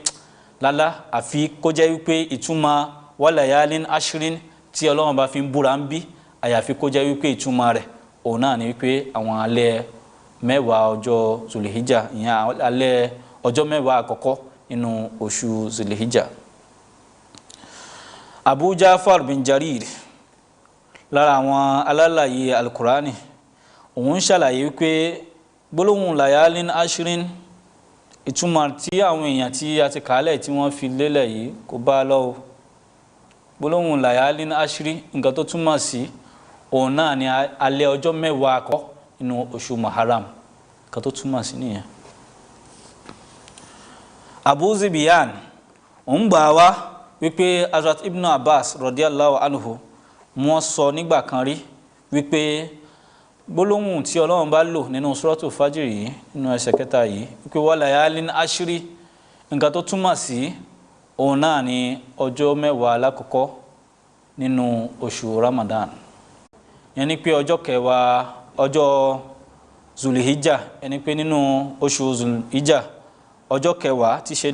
lálá àfi kó jẹ́ wípé ìtumọ̀ walayalin ashrin tí Ọlọ́run bá fi ń búra ń bí, àyàfi kó jẹ́ wípé ìtumọ̀ rẹ̀ òun náà ni wípé àwọn alẹ́ mẹ́wàá ọjọ́ Zulhijjah, ìyẹn alẹ́ ọjọ́ mẹ́wàá àkọ́kọ́ nínú oṣù Zulhijjah. Abu Ja'far bin Jarir lára àwọn alálàyé al-Qur'ani, òun ṣàlàyé wípé gbólóhùn layalin ashrin ìtumọ̀ tí àwọn èèyàn tí a ti kàálẹ̀ tí wọ́n fi lélẹ̀ yìí kò bá lọ́wọ́. Gbólóhùn layalin ashri nǹkan tó túmọ̀ sí òun náà ni alẹ́ ọjọ́ mẹ́wàá àkọ́kọ́ nínú oṣù Muharram, nǹkan tó túmọ̀ sí nìyẹn. Abu Zibiyan òun gbà wá wípé Hazrat Ibn Abbas radiyallahu anhu wọ́n sọ nígbà kan rí wípé gbólóhùn tí Ọlọ́run bá lò nínú suratul fajr yìí nínú ẹsẹ̀ kẹta yìí wípé walayalin ashri, nǹkan tó túmọ̀ sí òun náà ni ọjọ́ mẹ́wàá alákọ̀ọ́kọ́ nínú oṣù Ramadan. Yẹn ni pé ọjọ́ kẹwàá ọjọ́ Zulhijjah, yẹn ni pé nínú oṣù Zulhijjah ọjọ́ kẹwàá tí ṣe